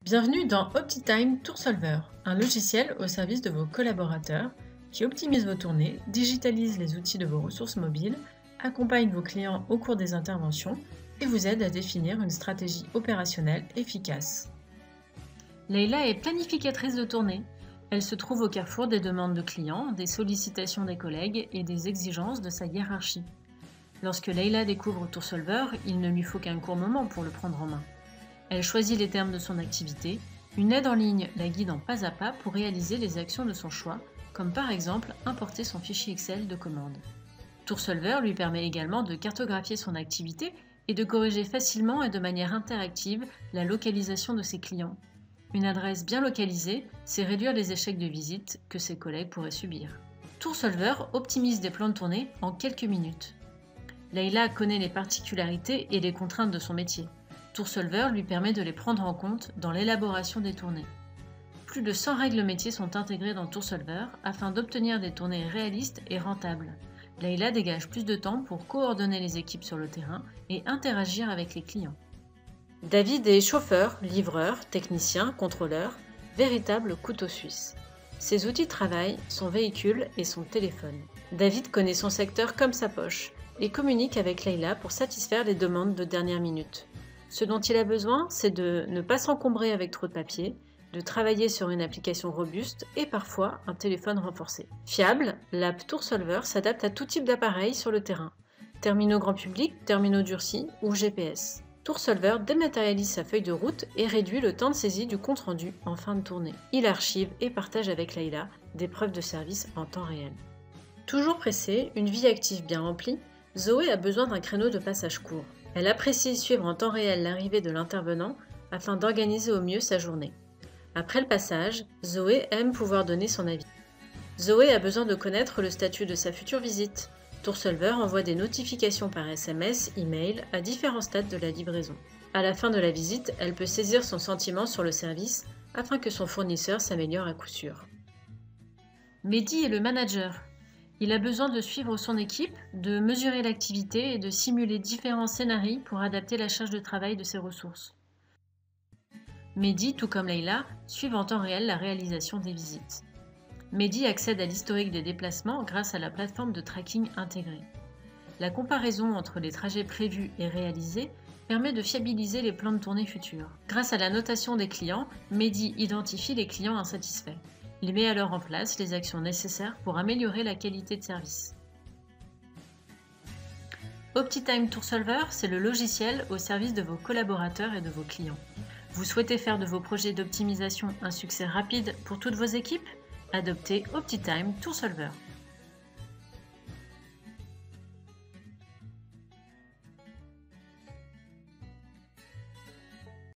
Bienvenue dans OptiTime TourSolver, un logiciel au service de vos collaborateurs qui optimise vos tournées, digitalise les outils de vos ressources mobiles, accompagne vos clients au cours des interventions et vous aide à définir une stratégie opérationnelle efficace. Leïla est planificatrice de tournée. Elle se trouve au carrefour des demandes de clients, des sollicitations des collègues et des exigences de sa hiérarchie. Lorsque Leïla découvre TourSolver, il ne lui faut qu'un court moment pour le prendre en main. Elle choisit les termes de son activité, une aide en ligne la guide en pas à pas pour réaliser les actions de son choix, comme par exemple importer son fichier Excel de commande. TourSolver lui permet également de cartographier son activité et de corriger facilement et de manière interactive la localisation de ses clients. Une adresse bien localisée, c'est réduire les échecs de visite que ses collègues pourraient subir. TourSolver optimise des plans de tournée en quelques minutes. Leïla connaît les particularités et les contraintes de son métier. TourSolver lui permet de les prendre en compte dans l'élaboration des tournées. Plus de 100 règles métiers sont intégrées dans TourSolver afin d'obtenir des tournées réalistes et rentables. Leïla dégage plus de temps pour coordonner les équipes sur le terrain et interagir avec les clients. David est chauffeur, livreur, technicien, contrôleur, véritable couteau suisse. Ses outils de travail, son véhicule et son téléphone. David connaît son secteur comme sa poche et communique avec Leïla pour satisfaire les demandes de dernière minute. Ce dont il a besoin, c'est de ne pas s'encombrer avec trop de papier, de travailler sur une application robuste et parfois un téléphone renforcé. Fiable, l'app TourSolver s'adapte à tout type d'appareil sur le terrain. Terminaux grand public, terminaux durcis ou GPS. TourSolver dématérialise sa feuille de route et réduit le temps de saisie du compte-rendu en fin de tournée. Il archive et partage avec Leïla des preuves de service en temps réel. Toujours pressée, une vie active bien remplie, Zoé a besoin d'un créneau de passage court. Elle apprécie suivre en temps réel l'arrivée de l'intervenant afin d'organiser au mieux sa journée. Après le passage, Zoé aime pouvoir donner son avis. Zoé a besoin de connaître le statut de sa future visite. TourSolver envoie des notifications par SMS, email à différents stades de la livraison. À la fin de la visite, elle peut saisir son sentiment sur le service afin que son fournisseur s'améliore à coup sûr. Mehdi est le manager. Il a besoin de suivre son équipe, de mesurer l'activité et de simuler différents scénarios pour adapter la charge de travail de ses ressources. Mehdi, tout comme Leïla, suivent en temps réel la réalisation des visites. Mehdi accède à l'historique des déplacements grâce à la plateforme de tracking intégrée. La comparaison entre les trajets prévus et réalisés permet de fiabiliser les plans de tournée futurs. Grâce à la notation des clients, Mehdi identifie les clients insatisfaits. Il met alors en place les actions nécessaires pour améliorer la qualité de service. OptiTime TourSolver, c'est le logiciel au service de vos collaborateurs et de vos clients. Vous souhaitez faire de vos projets d'optimisation un succès rapide pour toutes vos équipes? Adoptez OptiTime TourSolver.